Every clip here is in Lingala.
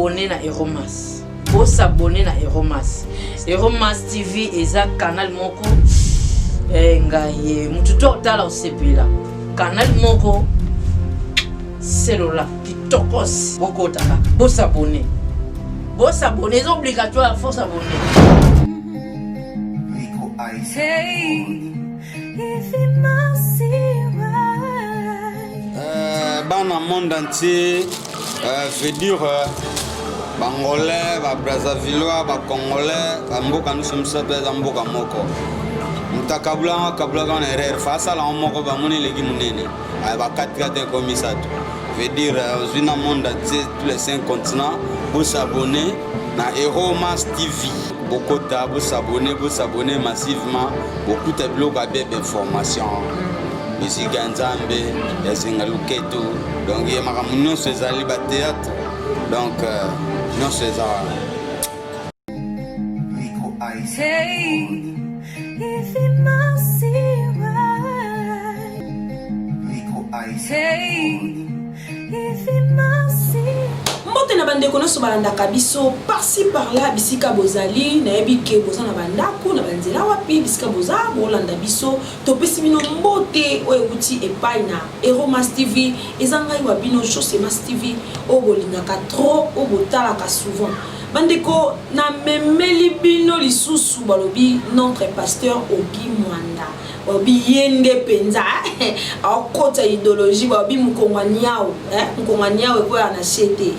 s'abonner na Eromas. Pour s'abonner na Eromas. Eromas TV eza canal moko ngaye mututo otala osepela. Canal moko cellula kitokos boko otala. Pour s'abonner. Pour s'abonner, c'est obligatoire, faut s'abonner. Hey, if it must see dans le monde entier, veut dire Bangolais, Brazzavillois, Congolais, Mboka nous sommes ça des Mboka moko. Mutakabla kabla dans erreur face à la moko ba moni legi munene. Ay ba 4 comme ça. Veut dire dans le monde entier tous les 5 continents pour s'abonner na Eromas TV. Beaucoup de s'abonner massivement. Beaucoup de blogs avec d'informations. Musique Nzambe, ya Singaluketo. Donc il y a ma ces aliba théâtre. Donc non c'est ça. hey, if it must see hey, if it must see. Mbote na bande kono so balanda kabiso par-ci par-là bisika bozali na ebike boza na bandako na banzela wapi bisika boza bolanda biso to pesi bino mbote oyo uti epai na Eromas TV ezanga iwa bino Josemas TV o bolingaka trop o botalaka souvent bandeko na memeli bino lisusu balobi notre pasteur Ogi Mwanda obi yende penza akota idéologie babi mukongwaniao mukongwaniao ko na chete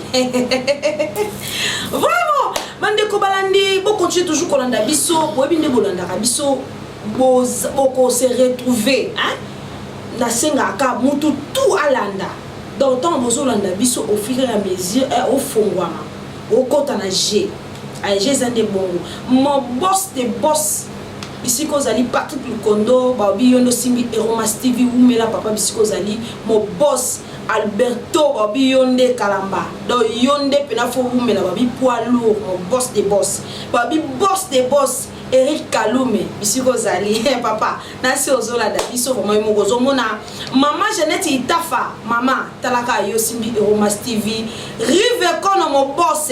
vraiment bandeko balandi bo continue toujours kolanda biso bo binde bolanda ka biso boko se retrouver na senga ka mutu tout alanda donc tant bozo landa biso au fur et à mesure au fongwama au kota na G a G zande bongo mon boss de boss ici kozali partout le kondo babi yondo simbi Eromas TV umela papa bisiko zali mon boss Alberto babi yonde kalamba do yonde pena fo umela babi poids lourd mon boss de boss babi boss de boss Eric Kalume bisiko zali papa na si ozola da biso vraiment mo gozomona mama Jeannette Itafa mama talaka yo simbi Eromas TV rive kono mon boss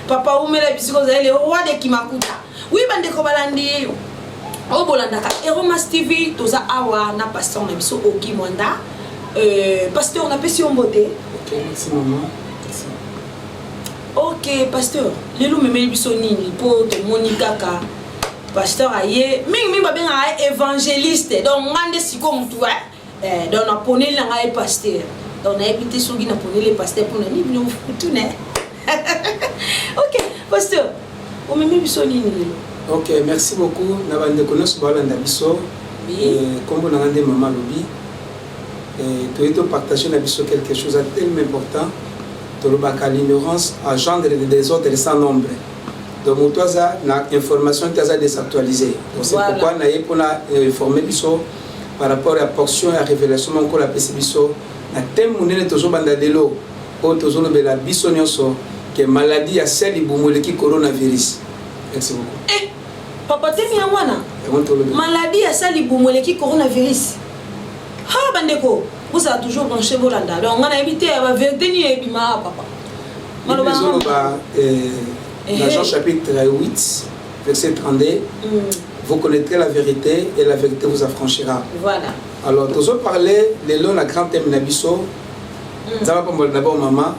papa umela bisiko zali le roi de Kimakuta. Oui, bande ko balandi o bolanda ka Eromas TV toza awa na pasteur na biso Ogi Mwanda pasteur na pesi ombote. OK, merci maman. Merci. OK, pasteur lelo memeli biso nini po to monika ka pasteur aye mingi ba benga évangéliste donc ngande siko mutu donc na poneli na ngai pasteur donc na ebité soki na poneli pasteur pour na ni bino futune. OK, pasteur o memeli biso nini lelo. OK, merci beaucoup. Nabande konos balanda biso. Comme on a dit maman lobi. Tu es partager na biso quelque chose de tellement important. Tu le l'ignorance engendre des désordres sans nombre. Donc toi ça na information tu as désactualisée. Donc c'est pourquoi na yepona informer biso par rapport à portion et révélation encore la PC biso na thème munene tozo banda delo o tozo lobela biso nyonso que maladie ya sel ibumoleki coronavirus. Merci beaucoup. Papa temi wana maladie ya sali bomoleki coronavirus ha bandeko vous a toujours branché bolanda donc on a évité la vérité ni ebima papa maloba dans Jean chapitre 8 verset 32 vous connaîtrez la vérité et la vérité vous affranchira. Voilà. Alors tous on parler les longs la grand thème nabiso ça va pas mal d'abord maman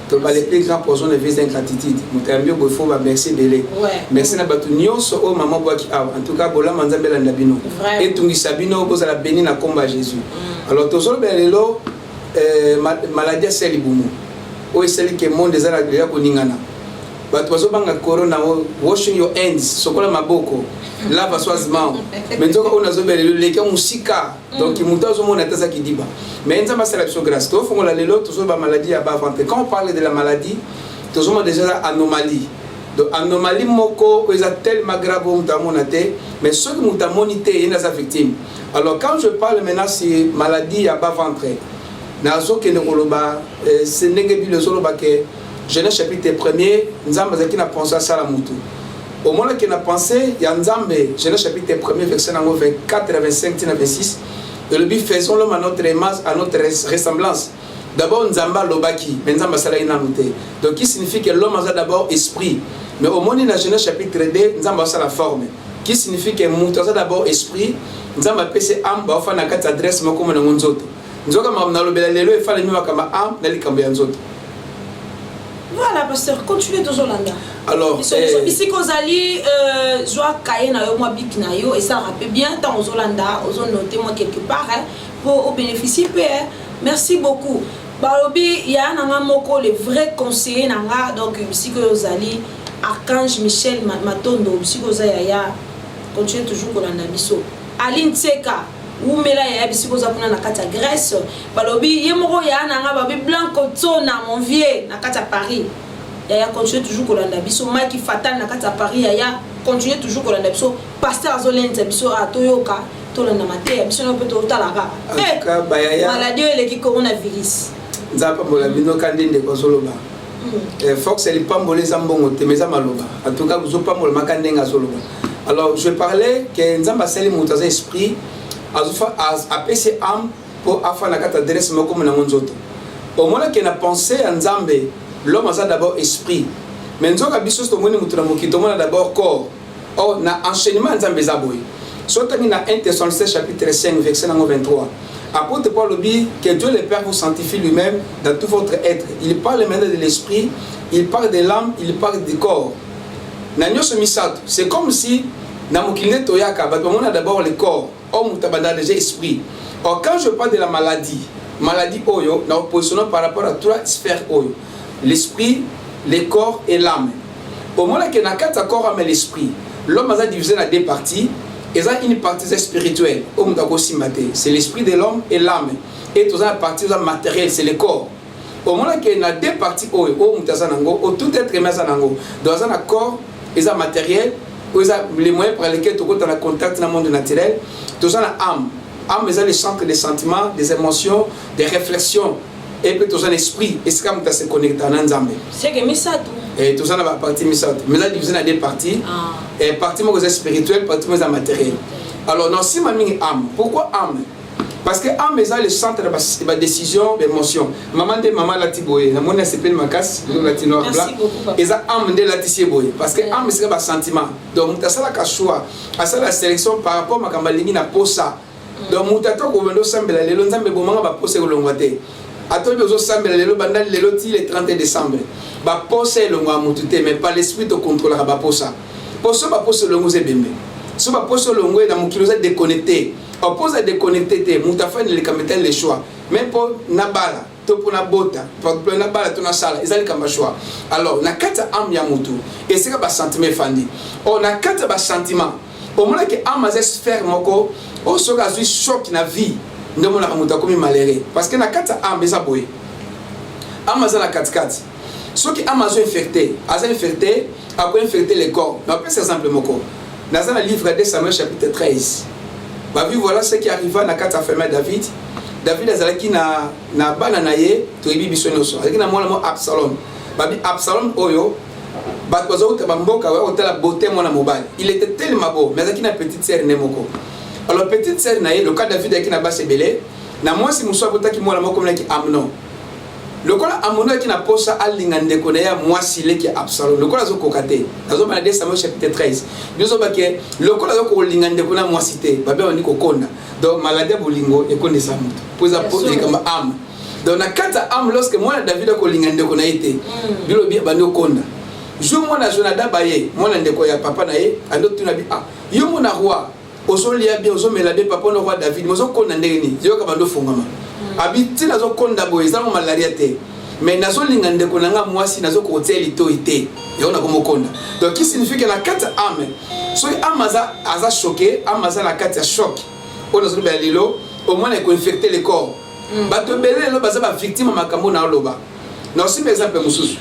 tu vas les plus grands poisons de vie d'ingratitude mutambi bo faut ba merci belé merci na batu nyonso o maman boaki en tout cas bola manzambe la ndabino et tungi sabino ko la béni na komba Jésus. Alors tozolo belelo maladie seli bumu o seli ke monde za la ya ko ningana batu bazo banga corona washing your hands sokola maboko lava soisement mais donc on a zo belelo leka musika donc muta zo mona tasa kidiba mais nzamba c'est la grâce to fongola lelo tozo ba maladie ya ba ventre. Quand on parle de la maladie tozo déjà anomalie donc anomalie moko ils a tellement grave mutamonate mais ceux qui mutamonité ina sa victime. Alors quand je parle maintenant c'est maladie ya ba ventre nazo ke ngoloba c'est ngebi le solo ba ke Genèse chapitre 1er nzamba zaki na penser ça la mutu au moment qu'il a pensé il y a nzambe Genèse chapitre 1er verset 24 à 25 à 26 et le but faisons l'homme à notre image à notre ressemblance D'abord, Nzamba lobaki, mais Nzamba sala inamute. Donc, qui signifie que l'homme a d'abord esprit. Mais au monde de Genèse chapitre 2, Nzamba a la forme. Qui signifie que Moutou a d'abord esprit, Nzamba pese âme, ba fa na kati adresse moko na nzoto. Nzoka na lobela lelo e fa le miwa kama âme na likambo ya nzoto. Voilà, pasteur, continuez de Zolanda. Alors, ici Kozali, Joa Kayena yo moi bik na yo et ça rappelle bien tant aux Zolanda, aux zones notées moi quelque part pour bénéficier. Merci beaucoup. Balobi, il y a un moko le vrai conseiller nanga donc ici Kozali, Archange Michel Matondo, ici Kozali ya continue toujours Kolanda biso. Aline Tseka ou mela ya bisi kozakuna na kati ya Grèce balobi yemoko ya nanga babi Blanco Tsona mon vieux na kati ya Paris ya continue toujours kolanda biso Mike Fatal na kati ya Paris ya continue toujours kolanda biso pasteur Zolenta biso atoyoka tolanda mate ya biso na peto talaka maladie eleki coronavirus nzapa mola bino kandinde kozoloba Fox elle pambole zambongo temeza maloba en tout cas vous pas mola makandenga zoloba. Alors je parlais que nzamba seli mutaza esprit a PC âme pour afin la carte adresse mais comme na nzoto. Au moment que na pensé en Nzambe, l'homme a d'abord esprit. Mais nzoka biso to moni mutu na mokito mona d'abord corps. Oh na enchaînement Nzambe zaboy. Sotami na 1 Thessaloniciens chapitre 5 verset 23. Apôtre Paul dit que Dieu le Père vous sanctifie lui-même dans tout votre être. Il parle maintenant de l'esprit, il parle de l'âme, il parle du corps. Na nyoso misato, c'est comme si na mokilne toyaka ba on a d'abord le corps. Homme tabanda déjà esprit. Or quand je parle de la maladie oyo, nous positionnons par rapport à trois sphères oyo, l'esprit, le corps et l'âme. Au moment que na kata corps âme et l'esprit, l'homme a divisé en deux parties, et ça une partie spirituelle, c'est l'esprit de l'homme et l'âme. Et toute la partie matérielle, c'est le corps. Au moment que na deux parties oyo, tout être humain sanango, dans un corps, et ça matériel, les moyens par lesquels tu as le contact dans le monde naturel, tu as l'âme. L'âme est le centre des sentiments, des émotions, des réflexions. Et puis tu as l'esprit. Et c'est comme tu se connecté à l'ensemble. C'est que Misato. Et tout ça dans la partie Misato. Mais là, divisé en deux parties. Et partie spirituelle, partie matérielle. Alors, non, si ma âme, pourquoi âme? Parce que l'âme est le centre de la décision, de l'émotion. Maman de maman la tiboye, la monnaie s'appelle Makas, nous la tino blanc. Et ça âme de la tiboye. Parce que âme c'est un sentiment. Donc tu as ça la choix, à ça la sélection par rapport à ma cambalingi na posa. Donc tu as tout comme nous semble les longs zambe bomanga ba poser le longwate. Attends besoin semble les longs bandal les loti le 30 décembre. Ba poser le ngwa mutute mais pas l'esprit te contrôlera ba posa. Poso ba poser le ngwe bembe. So ba poser le ngwe na mukilo za déconnecté. Oppose à déconnecter, moutafa ne les les choix. Même pour Nabala, pour Nabota, pour Nabala, pour Nasala, ils ont le choix. Alors, na kata am ya mutu, et c'est un sentiment fandi. On a quatre sentiments. Au moment que am a sphère moko, on se a eu choc na vie, ne mon a muta comme malheureux. Parce que na kata am les aboy. Am a la 4-4. Ceux qui am a infecté, après infecté les corps. Mais après, c'est simple moko. Dans le livre de Samuel chapitre 13. Bah oui, voilà ce qui arriva na kata femme David. David azalaki na bana na ye to ebi biso noso. Azalaki na mwana mo Absalom. Bah bi Absalom oyo ba kozo ta mboka wa otala beauté mwana mobile. Il était tellement beau, mais azalaki na petite sœur nemoko. Alors petite sœur na ye le cas David aki na basebele na mwasi muso abotaki mwana moko mlaki Amnon. Le kola Amnon qui na posa alinga ndeko na ya mwasi leki Absalom. Le kola zo kokate. Nazo bana de Samuel chapitre 13. Biso ba ke le kola zo ko linga ndeko na mwasi te. Ba be on ko konda. Donc maladie bolingo e konde sa mutu. Poza poser comme âme. Donc na kata âme lorsque moi David ko linga ndeko na ite. Bilo bi ba no konda. Jo mwana Jonada baye, mwana ndeko ya papa na ye, ando tuna bi ah. Yo mwana roi. Ozolia bien ozomelabe papa no roi David. Mozo konda ndeni. Yo ka bando fongama. Habiti nazo konda boy za malaria te mais nazo linga ndeko nanga mwasi nazo ko hôtel ito ite et on a comme konda donc qui signifie que la carte âme so amaza aza choqué amaza la carte choc on nazo ba lilo au moins ko infecter le corps bato belé lo baza ba victime makambo na loba non si par exemple mususu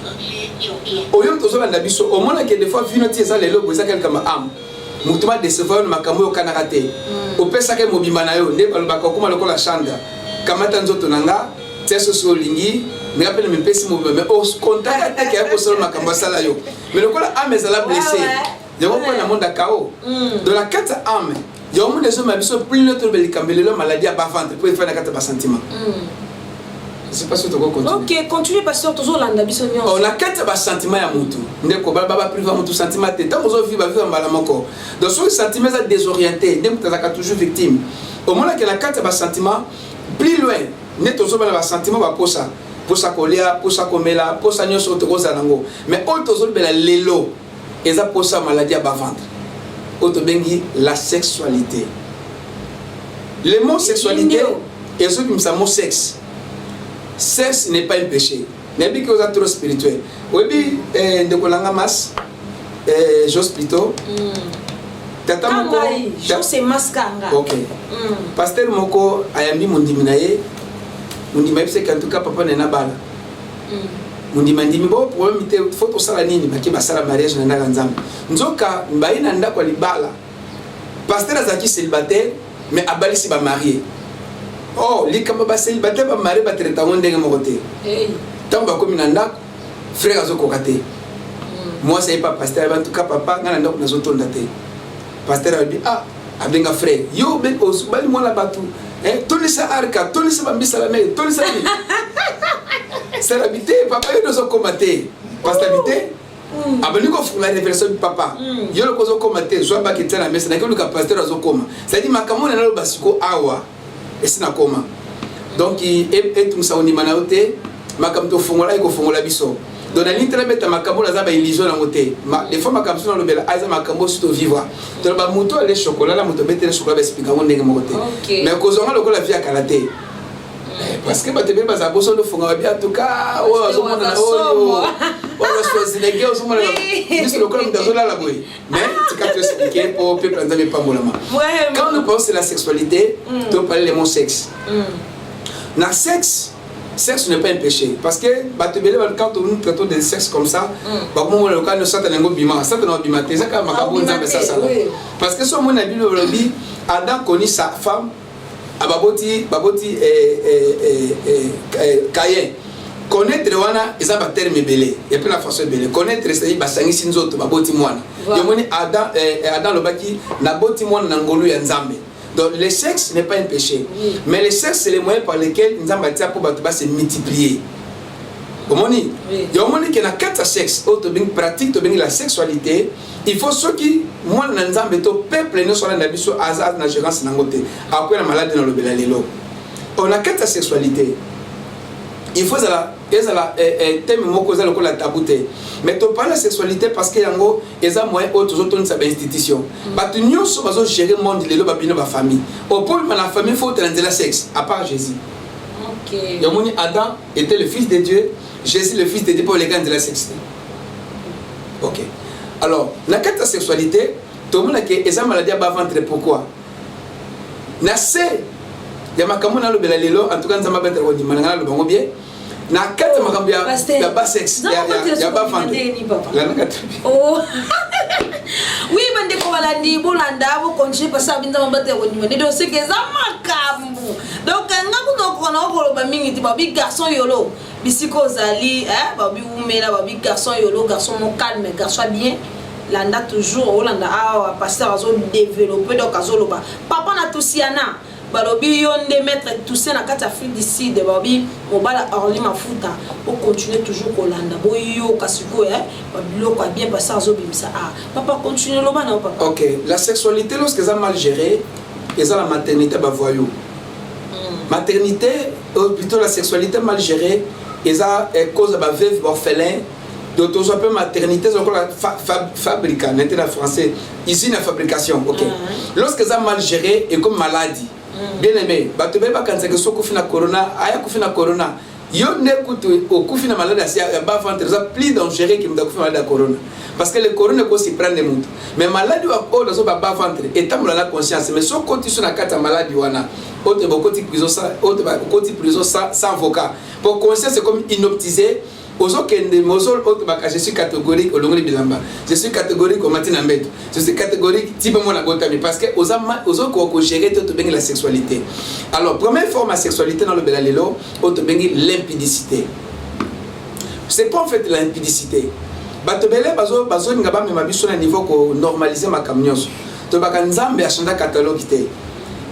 oyo tozo ba ndabiso au moins que des fois vino tie ça lelo boza quelqu'un ma âme mutuma décevoir makambo yo kanarate o pesa ke mobimba na yo nde ba ko kuma lokola chanda kamata nzoto nanga teso so lingi mais appelle me pesi mo mais au contact que ya posolo makamba sala yo mais le kola âme ezala blessé je vois pas na monde kao de la carte âme yo mo deso ma biso plus notre bel kambelelo maladie à bas ventre pour faire na carte bas sentiment Je sais pas si tu vas continuer. Ok, continue pasteur toujours landa biso nyonso. On a quatre sentiment ya mutu. Ndeko baba privé mutu sentiment tant aux vie va vivre mbala moko. Donc ce sentiment est désorienté, ndeko tazaka toujours victime. Au moment que la quatre sentiment plus loin, net aux ba sentiment ba posa. Posa kolia, posa komela, posa nyonso to koza nango. Mais autre aux bela lelo, eza posa maladie à bas ventre. Autre bengi la sexualité. Le mot sexualité et ce qui me mot sexe. Sexe n'est pas un péché. N'est pas que vous êtes trop spirituel. Oui, de Kolanga Mas, Jos plutôt. Tata Moko. Jos et Maskanga. Ok. Pasteur Moko, ayambi mundiminaye. Mundimaye, c'est qu'en tout cas, papa n'est pas bala. Mundimandimi, bon, problème, il faut tout ça la nini, mais qui va ça la mariage, n'a pas d'enzam. Nzoka, mbaye nanda kwa libala. Pasteur Azaki célibataire, mais abali si ba marié. Oh, les camarades célibataires ba marié ba traiter on ndenge mokoté. Tant ba komi nanda frère azo kokaté. Moi c'est pas pasteur, en tout cas papa ngana ndako na zotonda té. Pasteur a dit ah, abenga frère. Yo ben osubali moi la batu. Toli sa arka, toli sa bambisa la mer, toli sa. C'est l'habité, papa yo dozo komaté. Pasteur habité. Abali ko fula révélation du papa. Yo le kozo komaté, zo ba kitana la messe na ko le pasteur azo koma. Ça dit makamo na lo basiko awa. Et c'est nakoma. Donc il est tout ça on dit manaote, makam to fongola ko fongola biso. Donc la ligne très bête makamo la za ba illusion na moté. Les fois makam so na lo bela aiza makamo sto vivre. Donc ba moto les chocolat la moto bête les chocolat ba explica on ndenge moté. Mais ko zonga lo ko la vie à kalaté. Parce que ba te bela za boso do fongola bien en tout cas, oh zo mona na oh. Oh la chose les gars zo mona. Juste le colonne dans la boy. Mais tu qu'à te expliquer pour peuple entendre pas molama. Quand nous pensons sur la sexualité, tu parles le mot sexe. Na sexe n'est pas un péché parce que quand nous traitons de sexe comme ça, parce que ce mon Bible aujourd'hui, Adam connaît sa femme, baboti Caïn. Connaître wana eza ba terme belé et puis la façon belé connaître c'est basangi sinzoto baboti mwana yomoni Adam lobaki na boti mwana na ngolu ya Nzambe. Donc le sexe n'est pas un péché, mais le sexe c'est le moyen par lequel Nzambe tia pour ba se multiplier. Omoni yomoni que na quatre sexe auto bien pratique to bien la sexualité, il faut ceux qui moi na Nzambe to peuple ne soit na biso azaz na gérance na ngote après la maladie dans le belalelo. On a quatre sexualité. Il faut la thème moko za lokola tabouté. Mais tu parles de sexualité parce que yango eza moyen autres autres sa institution. Batu nyonso bazo gérer monde lelo ba bino ba famille. Au point la famille faut entendre la sexe à part Jésus. OK. Yomoni Adam était le fils de Dieu, Jésus le fils de Dieu pour les gars de la sexualité. OK. Alors, la carte sexualité, tout le monde a que eza maladie à bas ventre pourquoi? Na c'est ya makambo na lobela lelo en tout cas nzamba bentre ko dimana lo bango bien na kata makambo ya bas sexe ya bas ventre la na kata oh oui bande ko balandi bolanda bo konje pasa binza mabate ko dimana do se ke za makambo donc ngaku do ko na ko ba mingi ti ba bi garçon yolo bisiko zali ba bi umela ba bi garçon yolo garçon mo calme garçon bien landa toujours olanda a pasteur azo développer donc azolo ba papa na tusiana balobi yonde mettre tout ça na kata Afrique du Sud babi mobala orli mafuta pour continuer toujours kolanda boyo kasiko babiloko bien passer azo bimisa papa continue lo bana papa. OK, la sexualité lorsque ça mal géré et ça la maternité ba voyou. Maternité ou plutôt la sexualité mal gérée et ça cause ba veuve orphelin. Donc on appelle maternité c'est encore la fabrica en français ici la fabrication. OK. Lorsque ça mal géré et comme maladie bien aimé, bato beba kanza que soko fina corona, aya kufina corona. Yo ne kutu au kufina maladie ya ba ventre ça plus dangereux que m'da kufina maladie corona. Parce que le corona ko si prendre monde. Mais maladie wa ko dans ba ventre et tamula la conscience mais soko tu sur na kata maladie wana. Autre beaucoup de prison ça, autre beaucoup de prison sans avocat. Pour conscience c'est comme inoptisé. Je suis catégorique au long de Bilamba. Je suis catégorique au matin en bête. Je suis catégorique type mon agotami parce que aux autres gérer tout bien la sexualité. Alors première forme de sexualité dans le belalelo, autre bien l'impudicité. C'est pas en fait l'impudicité. Batobele bazo ngaba me mabiso na niveau ko normaliser ma camions. To bakanzambe a chanda catalogue té.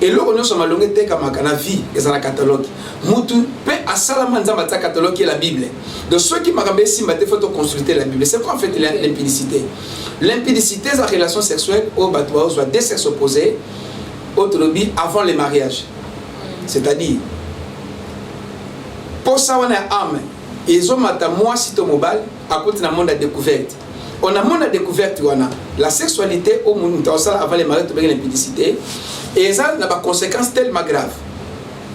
Et là, on a sur ma longue tête comme un vie, et dans le catalogue. Moutou, pe à Salamanza, ma catalogue qui est la Bible. Donc, ceux qui m'ont ramené ici, il faut consulter la Bible. C'est quoi en fait l'impudicité? L'impudicité, c'est la relation sexuelle au bateau, soit des sexes opposés, autre lobby, avant le mariage. C'est-à-dire, pour ça, on a âme. Ils ont maté moi, si ton mobile, à côté d'un monde à découverte. On a un monde à découverte, on a la sexualité au monde, avant le mariage, tu as l'impudicité. Et ça n'a pas de conséquences tellement graves.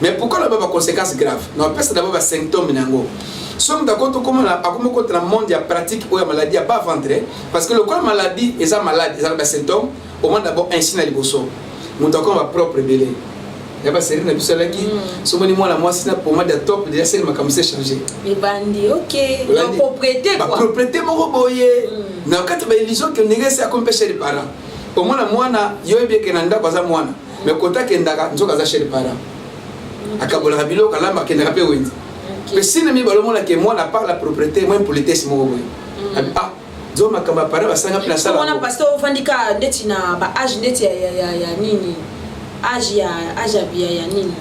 Mais pourquoi n'a pas de conséquences graves? On appelle ça d'abord des symptômes. Si on a comment le monde a pratique ou la maladie, il n'y a pas ventre. Parce que le corps maladie, ils ont malade, ils ont des symptômes. Au moins d'abord, ainsi dans les bossons. Nous avons ma propre belé. Il y a pas série qui si on moi la moi c'est pour moi de top déjà c'est comme ça changer. Mais bandi OK. La propriété quoi. La propriété mon boyer. Na quand ba illusion que négocie à comme chez les parents. Au moins la mwana yo bien que nanda kwa za mwana. Mais kota kendaka nzoka za chez les parents. Akabola bilo kala ma kendaka pe wendi. Mais si ne mi balomo la que moi na par la propriété moi politesse mon boyer. Ah zo makamba para basanga pina sala. On a pasteur ofandika ndeti na ba âge ndeti ya nini. Âge ya nini.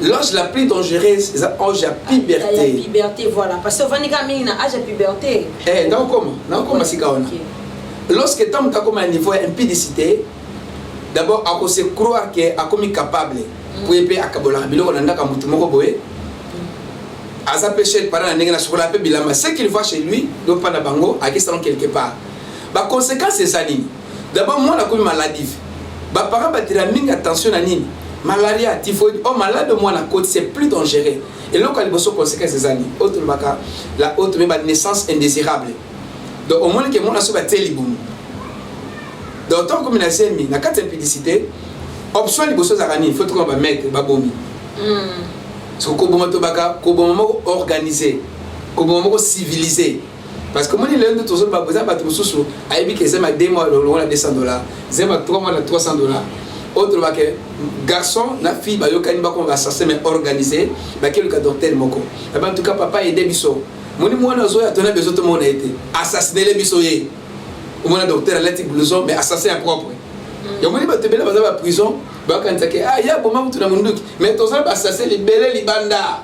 L'âge la plus dangereuse, c'est l'âge à puberté. La puberté, voilà. Parce que Vanika Ming a âge à puberté. Eh, donc comment c'est qu'on a? Lorsque tu as comme un niveau d'impudicité, d'abord, à se croire qu'il est capable pour épée à Kabola, Bilo, on a un mouton boé. À sa péché, par un nègre sur la paix, ce qu'il voit chez lui, donc pas d'abango, à qui ça quelque part. La conséquence, c'est ça. D'abord, moi, on a comme maladie. Bah, par exemple, tu as mis attention à nini. Malaria, typhoïde, oh malade de moi la côte, c'est plus dangereux. Et là, quand il y a des conséquences ces années, la autre même naissance indésirable. Donc, au moins que mon asso va téliboum. Donc, tant comme il a mis, la carte impudicité, option les bossos arani, il faut qu'on va mettre, va bomi. Parce que comment organisé, comment civilisé. Parce que moi, il y a toujours pas besoin de tout ça. Aïe, que c'est ma 2 mois, le loin à $200. C'est ma 3 mois à $300. Autre garçon, la fille, il y a un assassin organisé, il y a un docteur. En tout cas, papa est débisso. Moi, je suis besoin de mon été. Assassiner les bissoyés. Moi, le docteur a l'air blouson, mais assassin propre. Il y a un moment où tu es dans la prison, il y a un moment où tu es dans le monde. Mais tu as assassiné les belles, les bandas.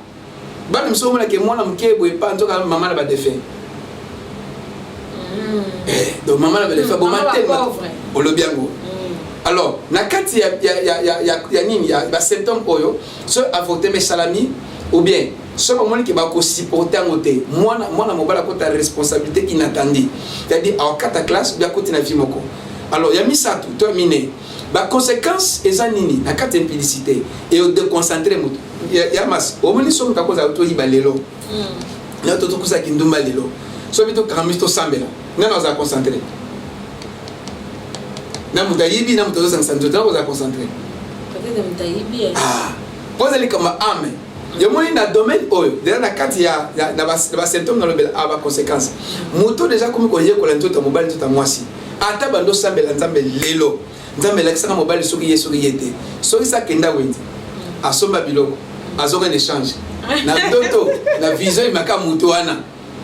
Je suis que moi, je ne suis pas maman n'a pas de fait. Donc, maman n'a pas de fait. Bon, on le bien. Alors, il y a des symptômes soit avorter mes salami ou bien soit moment qui va supporter en côté. Moi, je suis responsabilité inattendue. C'est-à-dire, en 4 classes, il y a côté de la vie. Alors, il y a mis ça tout, terminé. La conséquence est ça nini, la carte impudicité et au déconcentrer. Il y a masse. Au moins, ils sont à cause de l'auto, il y a l'élo. Il y a tout ça qui nous balelo. Soit plutôt quand nous sommes sambela. Nous sommes concentrés. Na mutayibi na mtoto sang santo tao za concentrer peut-être mutayibi ah pose les comme ame yo moni na domaine oyo déjà na kati ya na ba symptômes dans le bel aba conséquences muto déjà comme ko yekola ntoto mobile ntoto mwasi ata bando sambela nzambe lelo nzambe la kisanga mobile soki yete soki sa kenda wendi asomba biloko azoka en échange na ntoto na vision imaka muto wana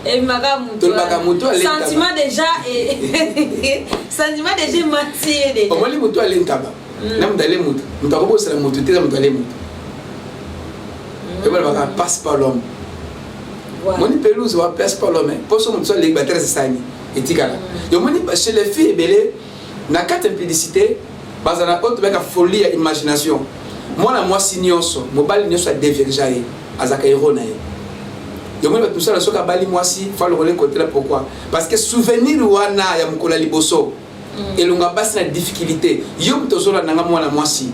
sentiment déjà et sentiment déjà matié au moins les motos allaient taba nam d'aller moto nous avons besoin de moto t'es nam d'aller moto et voilà passe par l'homme moni pelouse va passe par l'homme pour son moto les batteries sani et tigala yo moni chez les filles belé na carte impudicité bazana autre beka folie et imagination moi la moi signonso mobile nyonso a déverger azaka irona yo moni tout ça la soka bali moi si fa le relais côté là pourquoi parce que souvenir wana ya mukola liboso et longa basi na difficulté yo tozola nanga mwana moi si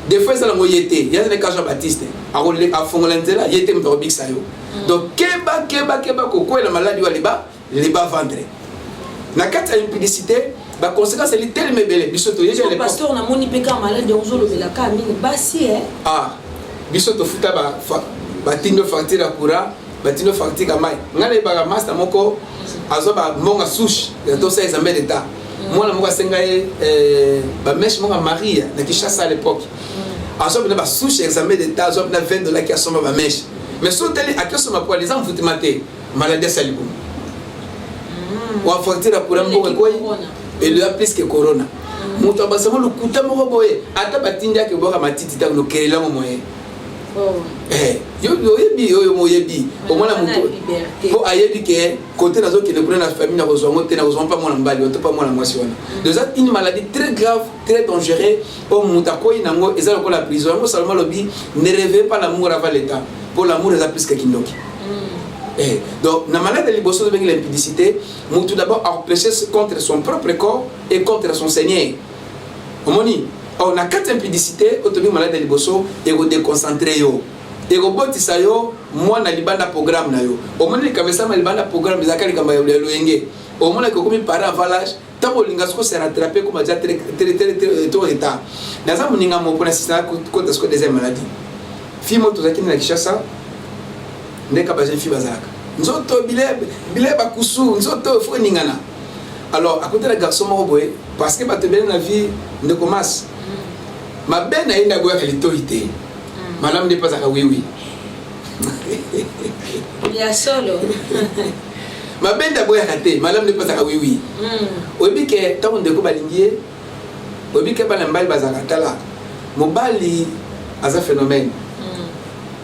des fois ça la moyete ya ne Jean Baptiste a rolé a fongolenzela yete mto biksa yo donc keba ko ko la maladie wa liba vendre na kata impudicité ba conséquence elle tellement belle bisoto yeje le pasteur na moni peka malade onzo le la ka mingi basi ah bisoto futa ba tindo facture courant batino facture mai ngale ba master moko azoba monga sushi ya to ça examen d'état moi la moko senga ba mesh monga Maria na Kinshasa à l'époque azoba ba sushi examen d'état azoba na $20 qui asoma ba mesh mais so teli akosoma pour les enfants maté maladie salibo ou facture courant moko quoi et le plus que corona moto abasa mo lukuta mo boye ata batindi ake boka matiti ta no kelela mo moye yo moyebi au moins la moto po ayebi ke côté nazo ke pour la famille na kozongo te na kozongo pas mon mbali oto pas mon mwasi wana déjà une maladie très grave très dangereuse au mutako inango ezala ko la prison ngo seulement lobi ne rêvez pas l'amour avant l'état pour l'amour est plus que kindoki donc na maladie de liboso de l'impudicité mutu d'abord a péché contre son propre corps et contre son Seigneur omoni on a quatre impudicité autobi maladie de liboso et go déconcentrer yo et go botisa yo moi na libanda programme na yo omoni kabesa ma libanda programme zakali kamba yo loyenge omoni ko komi para avalage tabo lingasko se rattraper comme déjà très tôt état naza muninga mo pona sisa contre ce deuxième maladie fimo to zakini na Kishasa ndeka ba jeune fille bazaka nzoto bileba kusu nzoto fo ningana alors à côté de garçon mo boye parce que bato bene na vie ne commence ma bena ina goya l'autorité madame n'est pas à oui il y a solo ma benda boya kate madame n'est pas à oui obi ke tant de ko balingie obi ke bana mbali bazaka tala mobali aza phénomène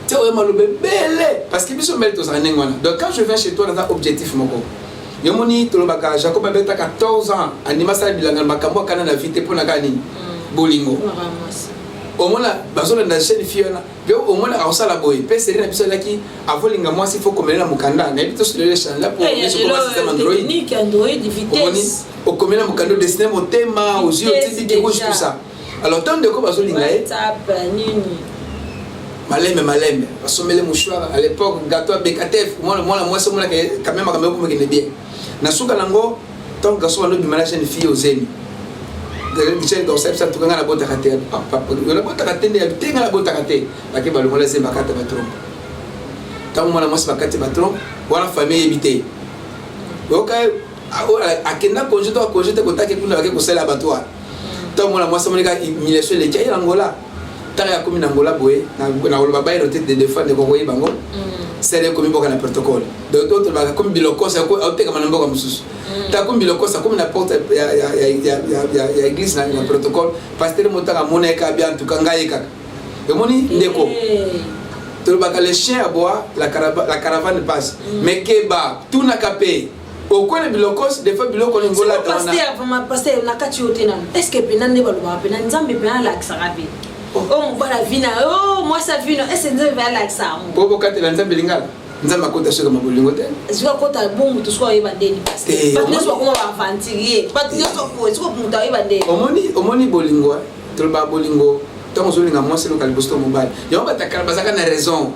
tu es malobe belle parce que biso mel to sa nengwana donc quand je viens chez toi dans un objectif moko yomoni to lobaka Jacob abeta 14 ans anima sa bilanga makambo kana na vite pona kani bolingo au moins la bazona na chaîne fiona bio au moins la osala boy pe serena biso laki avolinga moi s'il faut commeler mukanda na bito sur le champ là pour les système Android technique Android vitesse au commeler mukanda destiné au thème aux yeux typiques rouge tout ça alors tant de ko bazolinga malème basomele mouchoir à l'époque gâteau à Bekatef moi c'est moi quand même comme qui est bien na suka nango tant garçon no bi malage une fille aux zemi de chien dans cette tout ngana bota kate papa la bota kate ne habite ngana bota kate baki balongola zemba kate batron tant moi c'est bakate batron wala famille habité OK akenda congé kotake kuna baki kosala batwa tant moi c'est moi ka humiliation les kia Angola taya komi na Angola boye na oloba bairo tête de défendre ko koyi bango c'est comme boka na protocole donc d'autres ba comme biloko ça ko auté comme na mboka mususu ta comme biloko ça comme na porte ya église na protocole pasteur motaka moneka bien en tout cas ngai kaka et moni ndeko to ba les chiens à bois la caravane passe mais keba tout na capé au coin de bilokos des fois biloko ngola pasteur na kati yote na est-ce que pena ne ba lo pena nzambe pena la xarabi oh voilà vina oh moi ça vino est-ce que nzambe ala ça bobo kati la nzambe lingala nzambe akota shaka mabolingo te zwa kota bongo to swa yeba ndeni pasteur pas ne swa kuma ba ventilier pas ne swa ko swa muta yeba ndeni omoni bolingo to ba bolingo tant zo linga moi c'est le calibosto mobile yo ba takala bazaka na raison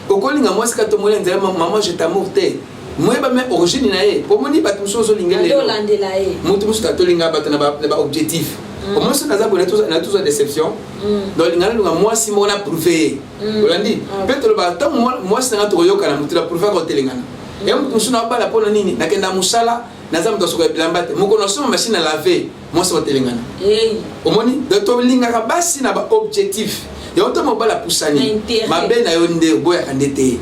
okolinga moi c'est to molenze maman je t'amour te moi ba même origine na ye pomoni ba tout so linga le landela ye mutu musta to linga ba na ba objectif au moins ça n'a pas tous déception donc il y a moi si on a prouvé on l'a dit peut-être le moi c'est un toyo kana mutu la prouver ko telengana et mutu suna ba la pona nini nakenda musala nazam to soka bilambate mukono soma machine à laver moi c'est telengana au moins de to linga ka basi na ba objectif et on to mo ba la poussani ma be na yo nde boya kandete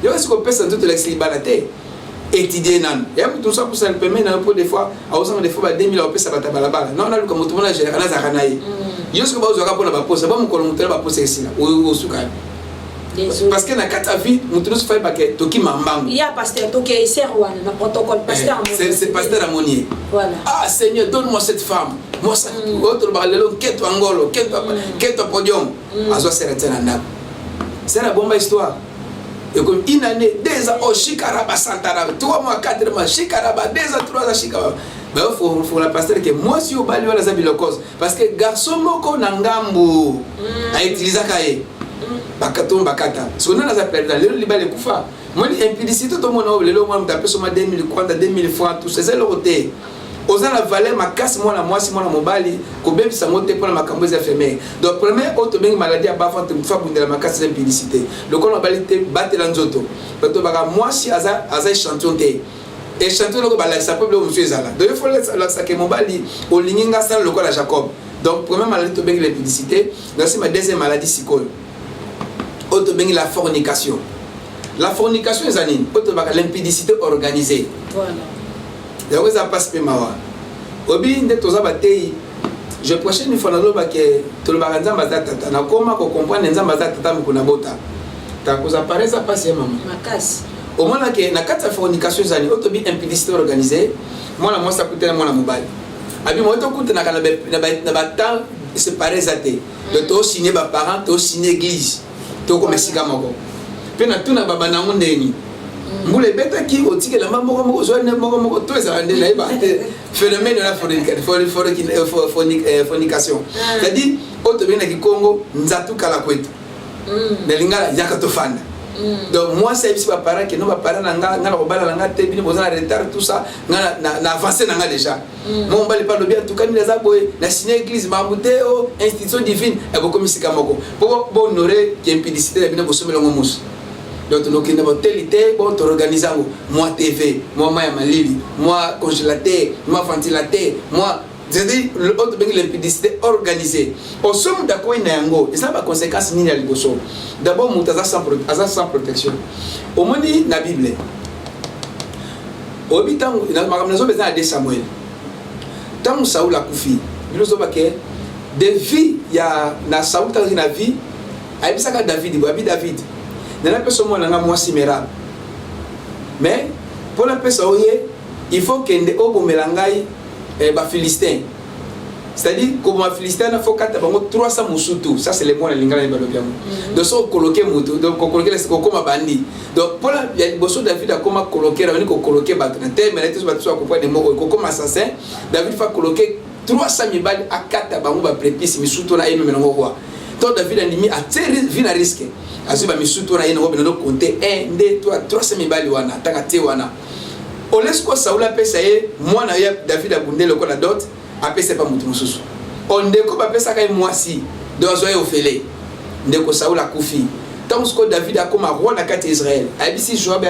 yo est-ce que personne tout l'exlibalate étudier nan et tout ça pour ça le permet na pour des fois à aux des fois 2000 au pesa bata balabala non na luka mutu mona jera kana za kana yi yosko ba uzoka pona ba posa ba mukolo mutela ba posa esina o suka parce que na kata vie mutu no fa ba ke toki mambango il y a pasteur toki serwana na protocole pasteur c'est pasteur Amonier voilà ah Seigneur donne-moi cette femme moi ça autre ba lelo keto angolo keto podium azo seretena na c'est la bombe histoire. Et comme une année, 2 ans, oh, Chikaraba Santara, 3 mois, 4 mois, Chikaraba, 2 ans, 3 ans, Chikaraba. Mais il faut la pasteur que moi, si au bali, on a zabi le cause. Parce que garçon, moko nangambu, a utilisé kaye. Bakaton, bakata. Ce qu'on a dans la planète, le liba le koufa. Moi, l'impudicité, tout le monde, le lot, moi, je m'appelle sur ma 2000 francs, tout c'est le roté. Osa la valeur ma casse moi la moi si moi la mobali ko bem sa monter pour la makambo za femelle donc premier auto beng maladie à bafante me fa bundela ma casse d'impudicité le kon balité battre la nzoto bato baka moi si aza champion te et champion le ko bala sa peuple on fait ça là donc il faut la ça que mobali au linginga ça le ko la Jacob donc premier maladie to beng l'impudicité donc c'est ma deuxième maladie psychole auto beng la fornication est anine auto baka l'impudicité organisée voilà donc ça passe pe mawa obi nde toza batei je prochaine une fois na loba ke to le baranza mazata na koma ko comprendre nzamba za tata mukuna bota ta koza pareza passe maman makasi au moins que na kata fornication zani autobi implicité organisée moi la moi ça coûte moi la mobile abi moi to coûte na kana na ba temps séparé zaté de to signer ba parents to signer église to ko mesika moko pe na tuna baba na ngondeni mbule beta ki otike la moko moko zo ne moko to ça ande na ba phénomène de la fornication c'est-à-dire autobi na ki Congo nzatu kala kwetu na lingala yaka to fanda. Donc moi c'est ici parents que nous parents nanga ngala ko bala nanga te bini bozana retard tout ça ngala na avancer nanga déjà mon bali pas le bien tout cas les aboy na signer église mambuteo institution divine et beaucoup misika moko pour honorer qui impudicité la bino bosomelo ngomus donc nous qui n'avons télité bon organiser moi TV moi maya malili moi congélateur moi ventilateur moi c'est-à-dire l'autre bien l'impudicité organisée au somme d'accord ina yango et ça va conséquence ni ya liboso d'abord mutaza sans protection au moins na bible au bitan na makamnazo besoin de Samuel tant Saul a kufi bilozo bake de vie ya na Saul ta na vie aibisaka David David na personne mo nga moi simera mais pour la personne il faut qu'ende obomelangai ba Philistin, c'est-à-dire comme un Philistin il faut 300 musutu, ça c'est les mots de l'ingala balobiamo de so coloquer mutu donc coloquer les comme bandi donc pour la bosso David a comme coloquer on ko coloquer batante mais les battu so comprendre des mots comme assassin David fa coloquer 300 000 balles à 4 bango ba prépice misutu na yeme menongo quoi donc David a mis à vina risque azuba misutu na yene ko beno compter 1 2 3 300 000 balles wana tanga te wana Olesko Saoula pesa ye moi na David abundé le kola dot apesa pas mutu mususu ondeko ba pesa kai mwasi dozo ye ofele ndeko Saoula kufi tant que David a comme roi na kati Israël abisi Joab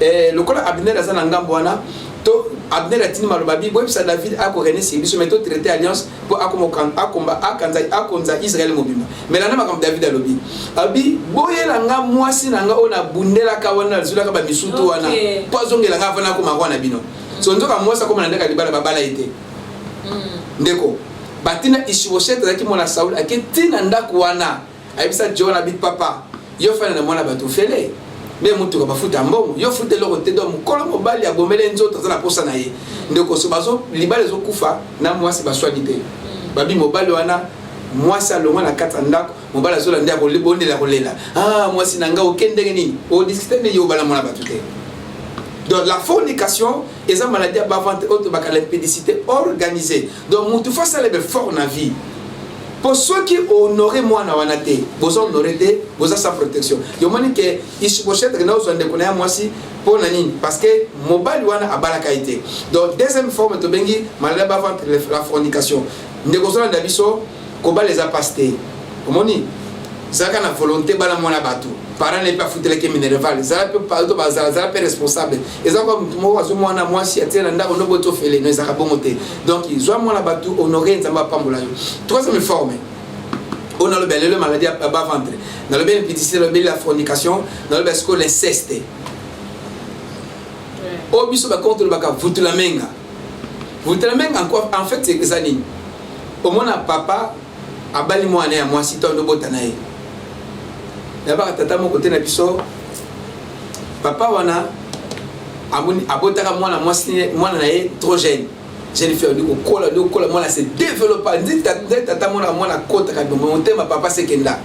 le kola Abner azana ngambo wana to Abner atini malobabi bo bisa David akorene si biso meto traité alliance pour akonza Israël mobima mais là na makam David alobi abi boyela nga mwasi nanga ona bundela ka wana zula ka ba misutu wana pozongela nga vana ko makwana bino so nzoka mwasa ko na ndeka libala babala ite ndeko batina Ishbosheth zaki mona Saul aketina ndako wana abisa Jona bit papa yo fana na mwana batu fele mais mutu ka bafuta mbongo yo fute loko te do mukolo mobali ya bomele nzoto za na posa na ye ndeko so bazo libale zo kufa na mwasi baswani te babi mobali wana mwasi alonga na kata ndako mobali zo la ndia ko libondela kolela mwasi nanga okendenge nini o discuter ne yo bala mona batu te. Donc la fornication est une maladie avant l'impudicité organisée. Donc mutu fa ça le fort na vie. Pour ceux qui honorent moi na wanate, vous honorez vous avez sa protection. Yo moni que Ishbosheth na zo ndeko na moi si pour nani parce que mobile wana abala qualité. Donc deuxième forme to bengi maladie avant la fornication. Ndeko zo na biso ko ba les apastés. Moni ça kana volonté bala mona batu. Parents n'est pas foutu les minéral. Ça peut pas ça peut responsable. Et ça comme moi zo mona moi si atela ndako no boto fele no ezaka bongote. Donc ils ont mona batu honorer nzamba pambola yo. Troisième forme. On a le bel le maladie à bas ventre. Dans le bel impudicité, le bel la fornication, dans le bel sco l'inceste. Au biso ba contre le baka vutulamenga. Vutulamenga encore en fait c'est ça ni. Au moins papa abali moi na moi si to no botanaye. D'abord tata mon côté na biso papa wana abotaka mwana mwasi mwana na ye trop jeune fille du kola mwana se développer dit tata mwana kota ka monter ma papa c'est kenda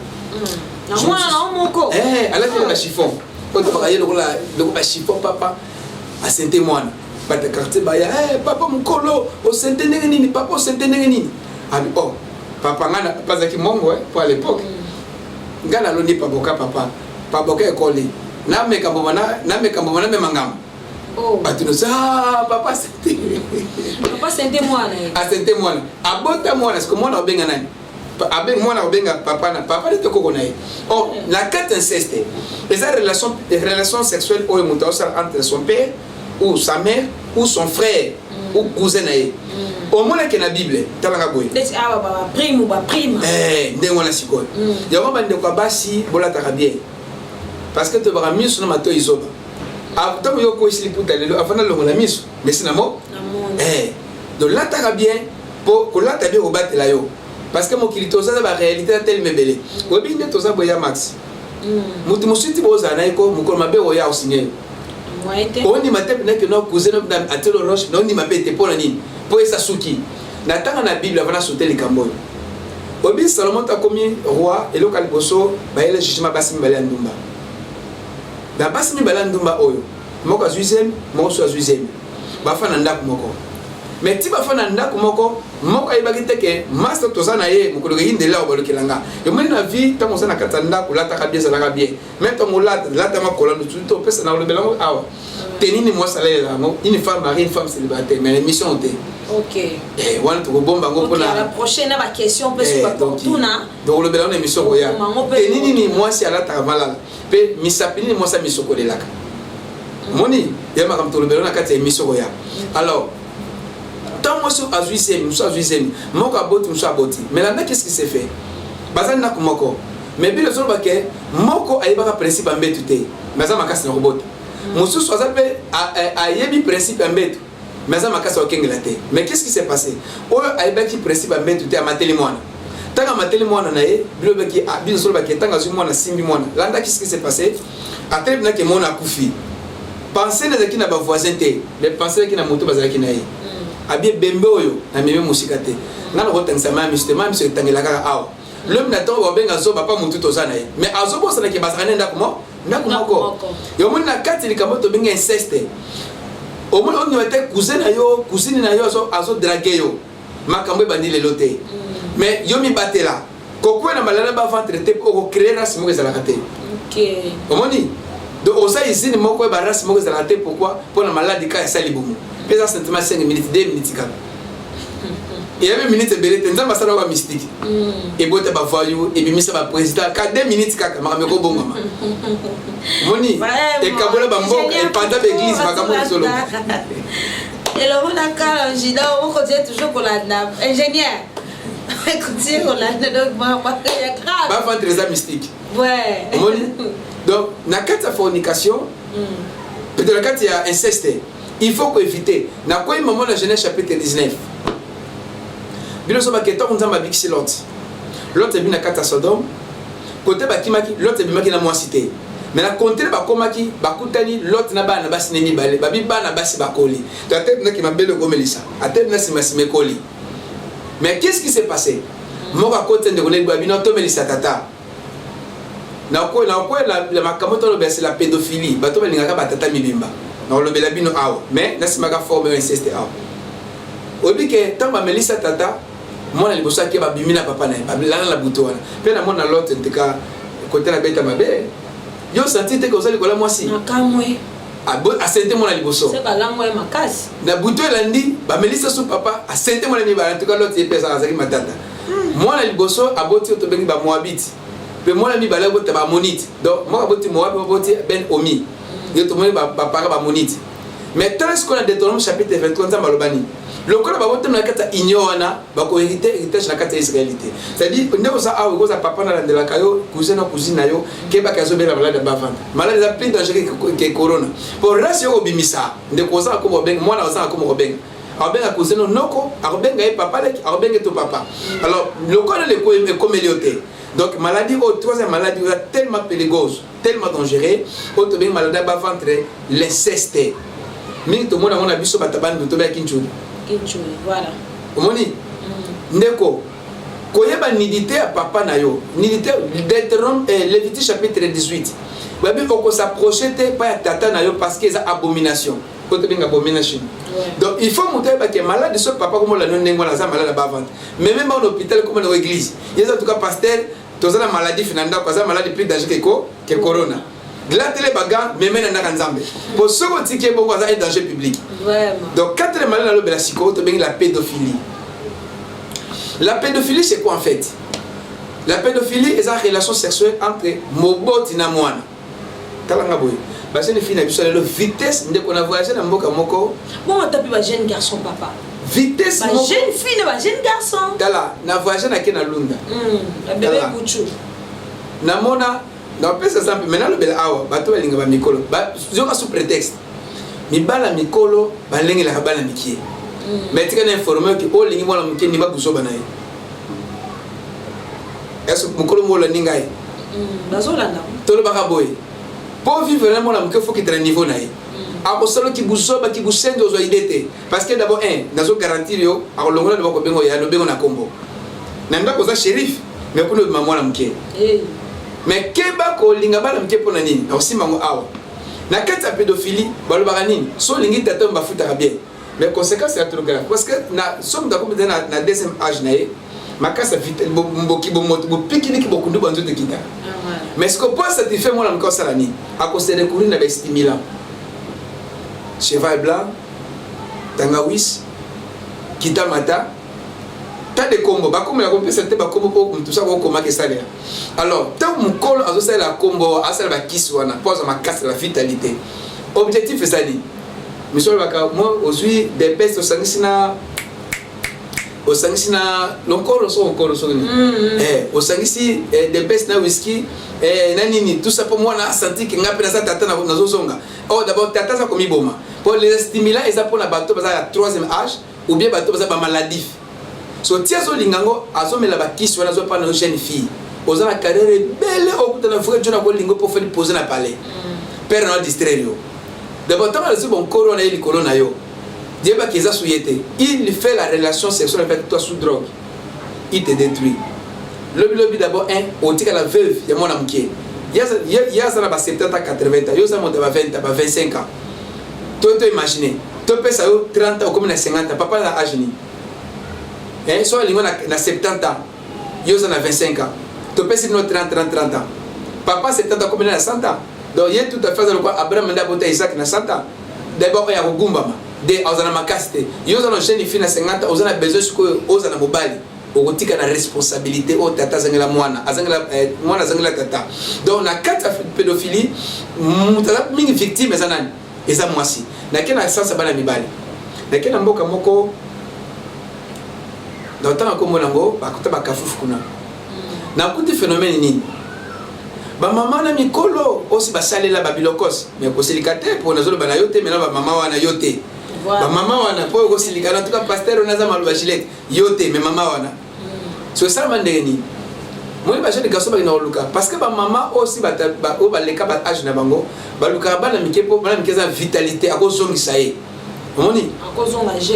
na mwana na moko ala te na chiffon ko to ba yelo la chiffon papa a sente mwana ba ta quartier ba ya papa mukolo o sente nini papa o sente nini abi oh papa ngana pas aki mongo pour à l'époque ngana lo ni paboka papa paboka ekoli na meka mbona me mangam oh batino sa papa sente mwana asente mwana abota mwana est-ce que mwana obenga nani abe mwana obenga papa na papa de toko na ye oh la carte inceste les relations sexuelles ou émotionnelles entre son père ou sa mère ou son frère ou cousin na ye au moins que na bible talanga boy desi awa ba prime ndengo na sikoyo yango bande kwa basi bola bien parce que to bara miso na mato izoba avant yo ko isli puta lelo afana longo na miso mais sinamo donc là ta bien pour que là tu bien rebattre là yo parce que mon kilito ça la réalité telle me belé obi nde to ça boya max mutu musiti boza na iko mukolo mabe oya osinye on dit matin que nos cousins à tel roche non dit mapete pour nini pour esa suki na tanga na bible avant sauter les camboy obi Salomon ta commis roi et local bosso ba ele jugement basimi balandumba da basimi balandumba oyo moko azuizem moko so azuizem ba fa na ndako moko mais ti ba fa na ndako moko ayebaki te ke master tozana ye mokolo ke yinde la obalokelanga yo moni na vie tango sana kata ndako lata ka bien ça bien mais tango lata makola no tout pesa na lobelango awa tenini moi salaire là une femme mariée une femme célibataire mais l'émission était OK et wana to bomba ngo pona la prochaine ba question peut sur tout na donc lobelango émission ko ya tenini ni moi si ala ta malala pe misapini moi ça misoko de laka moni ya makam to lobelango kati émission ko ya alors tant moi sur azuisem moko aboti muso aboti mais là qu'est-ce qui s'est fait bazana na kumoko mais bi le zolo baké moko ayebaka principe ambetu te mais ça makasi na robot muso so azape ayebi principe ambetu mais ça makasi okengela te mais qu'est-ce qui s'est passé oyo ayebaki principe ambetu te amateli mwana tanga mateli mwana na ye bilo baki bi le zolo baké tanga zu mwana simbi mwana là qu'est-ce qui s'est passé après na ke mona kufi penser les qui na ba voisin te mais penser qui na moto bazaki na ye abie bembe oyo na meme musika te ngana ko tangisa mama monsieur tangela kaka awa l'homme n'attend ba benga zo papa mutu tozana ye mais azo bosa na ke basana ndako moko yo moni na kati likamoto benga inceste o moni on yote cousine na yo azo draguer yo makambo bandi lelo te mais yo mi batela kokwe na malala ba ventre te ko créer race mo ezala kate OK o moni donc osa izini moko ba race mo ezala te pourquoi pour la maladie ka sali boum pesa sentiment 5 minutes 2 minutes kaka il y avait minutes belé tenza masala wa mystique et bote ba voyou et bimisa ba président ka 2 minutes kaka makameko bongo mama moni et kabola ba mboko et pendant l'église makambo solo et le monde a calangida on continue toujours pour la ingénieur continue pour la donc il y a grave ba faire très mystique ouais moni donc na kata fornication peut-être la kata il y a inceste il faut éviter na quoi moment la Genèse chapitre 19 bilo so ba keto nzamba bikisi l'autre est bien na kata Sodome côté ba kimaki l'autre est bien na moi cité mais la contre ba komaki ba kutani l'autre na bana basi nemi balé ba bi bana basi ba koli to atep na ki mabelo komelisa atep na sima koli mais qu'est-ce qui s'est passé moka côté de kolé ba bino to melisa tata na ko la makamoto lo c'est la pédophilie ba to belingaka ba tata mibimba na lo belabino awa mais na sima ka forme inceste awa obi ke tamba melisa tata mona liboso ke ba bimina papa na ba lana la buto wana pe na mona l'autre nteka côté na beta mabe yo senti te ko sali kola mwasi makamwe a sente mona liboso c'est pas la moye makasi na buto elandi ba melisa su papa a sente mona mi ba nteka l'autre pesa azaki matata mona liboso aboti to bengi ba moabiti pe mona mi ba la bota ba monite donc moi aboti moabi aboti ben omi yo to mona ba para ba monite mais tant ce qu'on a Deutéronome chapitre 23 nzamba lobani lokola ba botem na kata ignona ba ko héritage na kata israélité c'est-à-dire ndeko sa awo ko sa papa na landela kayo cousine na yo ke ba kazo bela malade ba vanda malade za plus dangereux que corona pour race yo bimisa ndeko sa ko bo ben mwana sa ko mo ben abenga cousine noko abenga e papa leki abenga to papa alors lokola le ko e comélioté donc maladie au troisième maladie tellement périlleuse tellement dangereux autre ben maladie ba ventre l'inceste mingi to mona mona biso batabani to ba kinchuli voilà omoni ndeko koyeba nidité à papa na yo nidité Deutéronome Lévitique chapitre 18 babi oko s'approcher te pas tata na yo parce que c'est abomination côté bien abomination donc il faut monter ba que malade ce papa comme la non nengo na za malade ba vente mais même en hôpital comme dans l'église il y a en tout cas pasteur toza la maladie finanda kwa za maladie plus dangereuse que corona la télé baga mais maintenant na nzambe pour ce qu'on dit que bon ça est danger public vraiment donc quatre maladies dans le belassico to bien la pédophilie c'est quoi en fait la pédophilie est une relation sexuelle entre moboti na mwana talanga boy parce que les filles na biso la vitesse ndeko na voyager na mboka moko bon on tape ba jeune garçon papa vitesse ba jeune fille ba jeune garçon tala na voyager na ke na lunda la bébé buchu na mona na pesa simple maintenant le bel awa bato balinga ba mikolo ba zoka sous prétexte mibala mikolo balengela bana mikie mais tu es informé que oh lingi mwana muke ndima buzoba naye est-ce que mukolo mola ningai bazolanda tolo baka boy pour vivre le mwana muke faut qu'il ait un niveau naye akosalo ki buzoba ki busendo zo idete parce que d'abord nazo garantir yo akolongola de bako bengo ya no bengo na kombo nanda koza shérif mais pour le mwana muke mais keba ko linga bala muke pona nini aussi mango awa na kata pédophilie balobaka nini so lingi tata mbafuta bien mais conséquence c'est trop grave parce que na somme da comme na deuxième âge naé makasa vite mboki bo pikini ki bokundu banzo de kita mais ce qu'on peut satisfaire moi la mko sala ni a cause de courir na ba stimulant cheval blanc tangawis kita mata ta de combo ba comme la compétition te ba combo pour tout ça ko ma que ça alors tant mon col azo ça la combo asala ba kiswana pose ma casse la vitalité objectif c'est ça dit monsieur baka moi aujourd'hui des pestes au sangisina l'encore so ni au sangisi des pestes na whisky nani tout ça pour moi na senti que ngapi na ça tata na zozonga oh d'abord tata ça comme boma pour les stimulants et ça pour la bateau parce à troisième âge ou bien bateau parce ba maladif so tiazo lingango azomela ba kiso na zo pa na jeune fille oza na carrière belle au kuta na frère jona ko lingo pour faire poser na palais père na distraire yo d'abord tant le bon corona et le corona yo Dieu va qu'ils a souillé. Il fait la relation sexuelle avec toi sous drogue. Il te détruit. Le d'abord on dit que la veuve il y a mon amitié. Il y a ça là 70 à 80 ans, il y a ça monte à 20 à 25 ans. Toi imaginer, toi peux ça 30 ans ou comme na 50 ans, papa na âge ni. Soit il na 70 ans. Il y a ça na 25 ans. Toi peux c'est 30 ans. Papa 70 ans comme na 100 ans. Donc il y a tout à fait dans quoi Abraham nda bota Isaac na 100 ans. D'abord il y a Rugumba. De ozana makasite yo ozana jeune fille na 50 ozana besoin siko ozana mobali okotika na responsabilité o tata zangela mwana azangela mwana zangela tata donc na kata pédophilie mutala mingi victime zanani eza mwasi na kena sasa bana mibali na kena mboka moko dans tant comme monango bakuta bakafufu kuna na kuti phénomène nini ba mama na mikolo aussi basalela babilokos mais ko silikate pour nazolo bana yote mais na ba mama wana yote ba mama wana po ko silikana tuka pasteur onaza maluba chilete yote mais mama wana so ça mandeni moi ba jeune garçon ba ina luka parce que ba mama aussi ba o ba leka ba âge na bango ba luka ba na mikepo ba na mikeza vitalité akozongisa ye omoni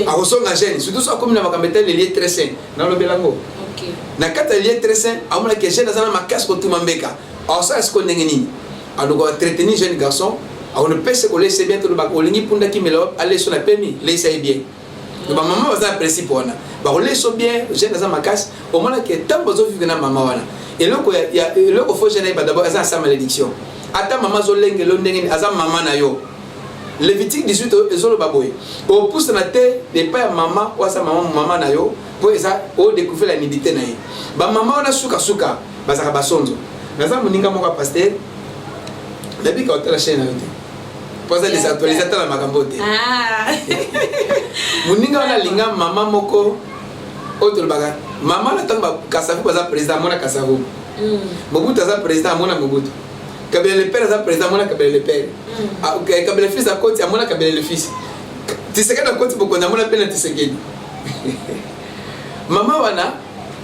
akozonga jeune surtout ça comme na bakambeta les liens très sains na lo belango OK na kata liens très sains amona que jeune azana makasi ko tumambeka alors ça est-ce qu'on est nini alors on traiter ni jeune garçon on ne peut se coller c'est bien tout le bac on lingi punda qui me l'a aller sur la permis laisser bien donc maman va ça principe on a ba on laisse bien jeune dans ma casse au moins que tant besoin vivre na maman wana et là il y a le faut jeune d'abord ça sa malédiction ata maman zo lenge lo ndenge aza maman na yo Lévitique 18 ezolo baboy au pousse na terre des pères maman ou sa maman na yo pour ça au découvrir la nudité na ye ba maman wana suka ba ça ba sonzo naza muninga moko pasteur depuis quand la chaîne a été poser les actualisateurs la makambote muninga wana linga mama moko autre baga mama la tamba kasavu baza président mona kasavu Mobutu za président mona Mobutu Kabila le père za président mona Kabila le père Kabila le fils a côté mona Kabila le fils Tshisekedi a côté boko na mona pena Tshisekedi mama wana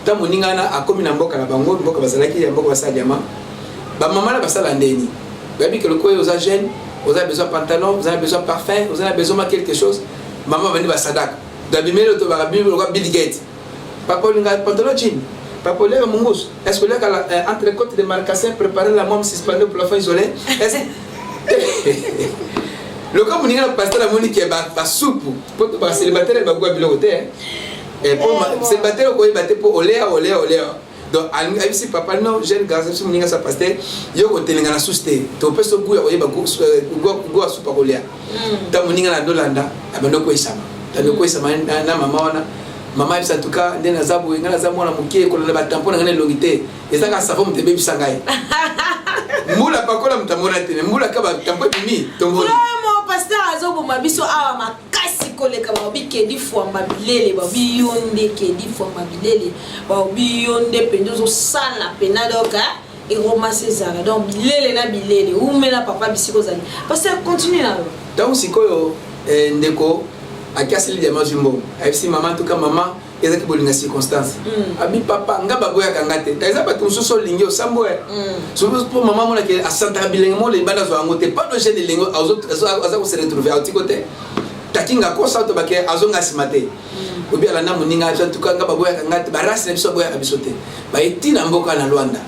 ta muninga na akomi na mboka na bango mboka bazalaki ya mboka basadiama ba mama na basala ndeni babi que le quoi aux jeunes vous avez besoin de pantalon vous avez besoin de parfum vous avez besoin de quelque chose maman va venir basadak d'abimé le toba bible le Bill Gates papa linga pantalon jean papa lève mungus est-ce que là entre les côtes de marcassin préparer la môme suspendue pour la fin isolée est-ce le comme muninga le pasteur la moni qui ba soupe pour ba célibataire ba gwa biloko te et pour célibataire ko ibate pour olea donc ici papa non jeune garçon si muninga sa pasteur yo ko telinga na souste to peso guya oyeba go super olea ta muninga na dolanda abando ko isama tando ko isama na mama wana mama ibisa tuka ndena zabu ngala za mwana mukie ko na batampona ngane longité ezaka savo mtebe bisangai mula pakola mtamona tene mula kaba tampo bimi tombo vraiment pasteur azobo mabiso awa makasi koleka babike di fwamba bilele babiyonde ke di fwamba bilele babiyonde pendozo sala penadoka et Roma César donc bilele na bilele ou mena papa bisiko zali pasteur continue là donc sikoyo ndeko aki asili diamant jumbo ayebisi mama en tout cas mama ezaki bolinga circonstance abi papa nga baboyaka nga te eza bato mosusu olingi osambo surtout mpo mama monake asantaka bilenge mo lebanda azwa yango te pas de jeune elenge aza kose retrouve autiko te takinga kosa to bake azonga nsima te obi alanda moninga en tout cas nga baboyaka nga te barasi na biso baboyaka biso te baetina mboka na Lwanda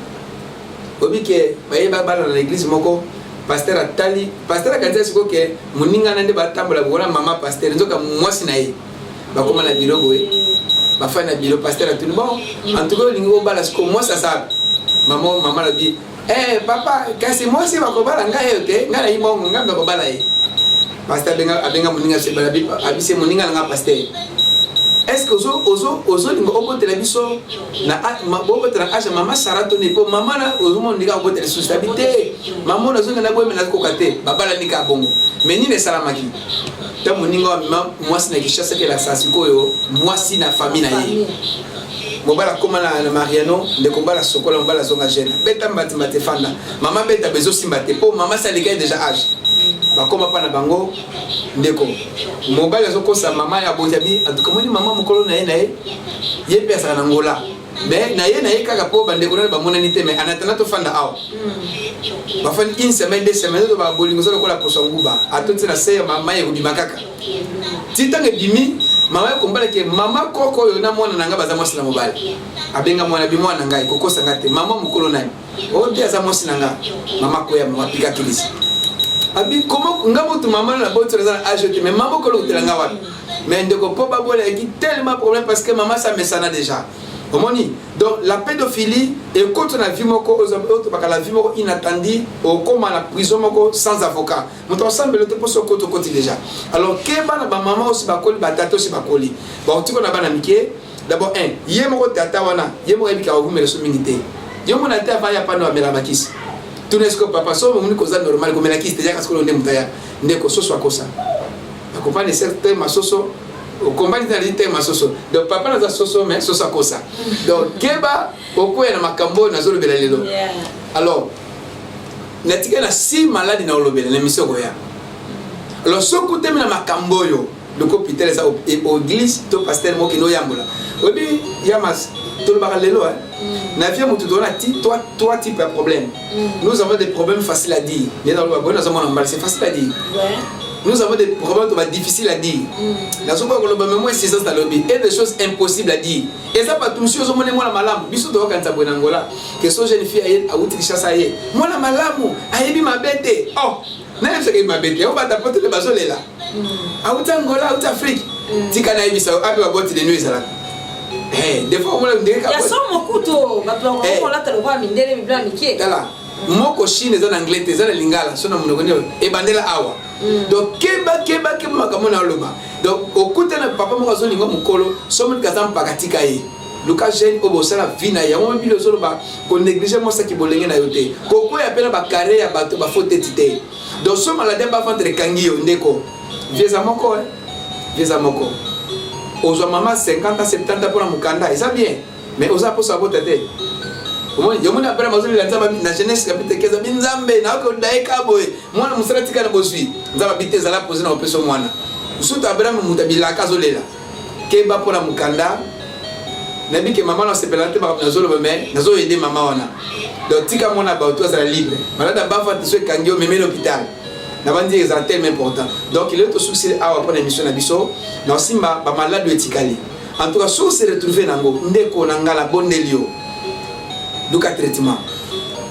obi ke bayeba bala na l'église moko pasteur atali pasteur akanisa siko ke moninga nande batambola bona mama pasteur nzoka mwasi na ye bakoma na biro boye bafai na biro pasteur atuni bon en tout cas lingi obala siko mwasi asaba mama la bi papa kasi mwasi bakobala ngai te ngai na yimongo ngai bakobala ye pasteur abenga moninga se bala bi abise moninga nga pasteur est-ce que ozo lingo obotela biso na bobotela age mama sarato ne po mama na ozo mondika obotela stabilité mama na zonga na boye na kokate babala nika bongo meni ne salamaki ta moninga mwasi na kishasa ke la sasiko yo mwasi na famille na ye mobala koma na Mariano de kombala sokola mobala zonga jena beta mbati fanda mama beta bezo simbate po mama salika déjà âge bakoma pa na bango ndeko mobali azokosa mama ya bojabi en tout cas moni mama mokolo na ye pe asaka na ngola mais na ye kaka po bandeko na bamonani te mais anatana to fanda awa bafani une semaine 2 semaines to ba bolingo zolo kola poso nguba atoti na se mama ye kubima kaka titange bimi mama ye kombala ke mama koko yo na mwana nanga baza mwasi na mobali abenga mwana bi mwana ngai kokosa ngate mama mokolo na o dia za mwasi nanga mama ko ya mama pika kilisi abi comment ngamo tu maman la botte les âge mais maman ko lo telanga wapi mais ndeko po babola qui tellement problème parce que maman ça me sana déjà omoni donc la pédophilie et contre la vie moko autre parce la vie moko inattendue au comme la prison moko sans avocat mon ensemble le tempo sur côté déjà alors que bana ba maman aussi ba koli ba tata aussi ba koli bon tu connais bana miké d'abord yé moko tata wana yé moko ebika ovumela so minité yo mona tata va ya pano amela makisi tunesko papa so muni koza normal comme la kiste déjà parce que l'on est mutaya ndeko soso akosa accompagne certain masoso au compagnie d'alité masoso donc papa na soso mais soso akosa donc keba okoya na makambo na zolo bela lelo alors natika na si malade na olobela na mission goya alors soko temi na makambo yo le hôpital ça au église to pasteur mo kino yambola obi yamas tout le parallèle na vie mutu dona trois types de problèmes nous avons des problèmes faciles à dire bien dans le bon nous avons c'est facile à dire nous avons des problèmes difficiles à dire na so ko lo ba moi c'est ça dans lobby et des choses impossibles à dire et ça pas tout chose mo na malamu biso to kanza bwana ngola que so jeune fille a outi chassa ye mo na malamu ayebi mabete oh na yebisa ke mabete o ba tapote le bazolela a outi ngola a outi Afrique tika na yebisa abi ba boti de nuit ça là des fois on a des cas. Il y a ça mon couteau, bah on l'a tellement pas mindé mais blanc miké. Là, moko Chine dans anglais, dans lingala, so na monoko e bandela awa. Donc keba makamo na loba. Donc okuta na papa moko zo lingo mukolo, so mon kazam pakatika ye. Luka jeune obosala vina ya mo bilo zo ba ko négliger mo sa ki bolenge na yote. Koko ya pena ba carré ya bato ba faute tité. Donc so malade ba ventre kangio ndeko. Vieza moko aux maman 50 à 70 pour la mukanda et ça bien mais aux apôtres ça vote tête au moins yo mona après mazuli la nzamba na jeunesse kapite keza binzambe na ko daika boy mwana musaratika na bosui nzamba biteza la poser na opeso mwana usuta abraham mutabila kazolela keba pour la mukanda nabi ke maman na sepelante ba nazolo mais nazo aider maman wana donc tika mona ba to ça libre malade ba fa tso kangio meme l'hôpital n'avandi est tellement important donc il est au succès à après l'émission nabiso na simba ba malade etikali en tout cas so se retrouver nango ndeko nangala bondelio duka traitement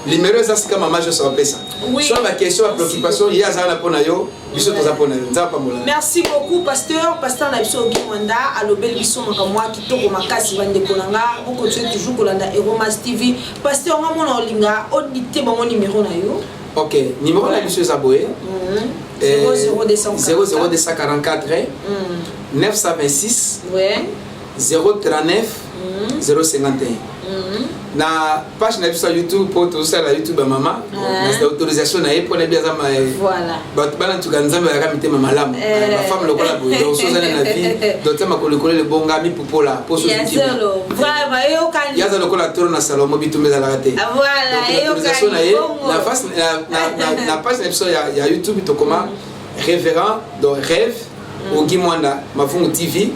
numéro ça c'est comme maman je sais pas ça sur la question à préoccupation il y a ça na pona yo biso to za pona yo nzapa mola merci beaucoup pasteur na biso Gimwanda alobeli biso makamwa kitoko makasi bandeko nanga boko toujours kolanda Eromas TV pasteur ngamona olinga auditer bango numéro na yo. Ok, numéro de la Lucie Zaboué 00244 926 039 051. Na page na YouTube pour tout ça la YouTube maman na autorisation na pour les bien voilà but bana tukanzambe ya kamite mama lamu la femme le kola boyo so ça na vie docteur makolo kolo le bonga mi popola pour so qui voilà yo kan yaza le kola tourna salomo bitumeza la raté voilà yo kan la face na page na ya YouTube to comment révérend donc rêve Ogi Mwanda Mafungu TV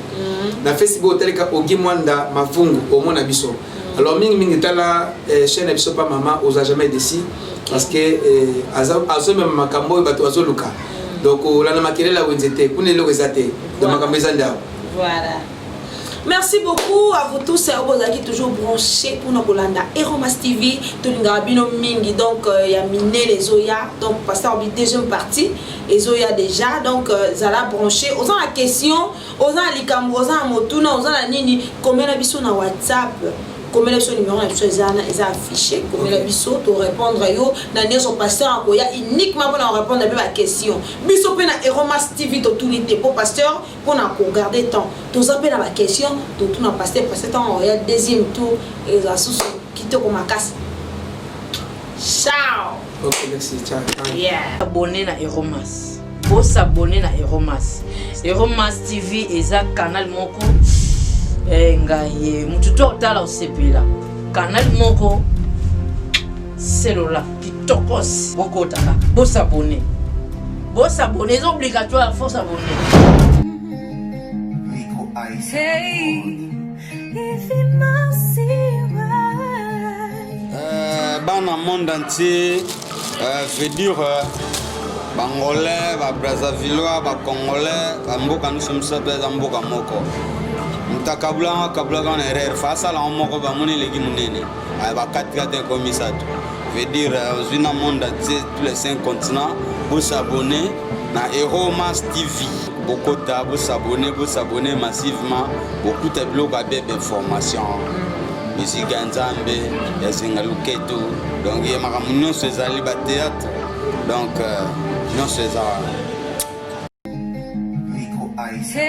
na Facebook oteleka Ogi Mwanda Mafungu omona biso. Alors mingi tala chaîne biso pa mama osa jamais décis parce que azo même makambo bato azo luka. Donc la na makelela wenzete kunelo rezate de makambo ezanda. Voilà. Merci beaucoup à vous tous. Vous êtes toujours branchés pour nous Bolanda Eromas TV. Tout le monde mingi. Donc il y a miné les Oya. Donc pasteur en deuxième partie. Les Oya déjà. Donc zala branché. Aux la question. Aux la likambo. Aux la motuna. Aux la nini. Combien de bisous na WhatsApp? Combien de numéro est affiché? Combien de bisous pour répondre à yo? Dans son pasteur en uniquement pour répondre à la question. Bisous pour na Eromas TV tout l'ité pour pasteur pour na regarder temps. Tous appels à la question. Tout na pasteur temps il y a deuxième tour et la sous qui te comme casse. Ciao. Ok, merci. Ciao. Yeah. Abonné na Eromas. Pour s'abonner na Eromas. Eromas TV est un canal moko. Ngaye mututo tala osepela canal moko selola kitokos boko taka bo s'abonner c'est obligatoire faut s'abonner. Hey, if it must Bana monde entier veut dire Bangolais, Brazzavillois, Congolais, Mboka nous sommes ça Mboka moko. Kabla quand erreur face à la moko ba moni legi munene ay ba 4 comme ça veut dire aux une monde entier tous les 5 continents pour s'abonner na Eromas TV beaucoup de s'abonner massivement beaucoup de blogs avec d'informations musique nzambe ya singaluketo donc il y a makamunyo sezali ba théâtre donc non c'est ça. Hey.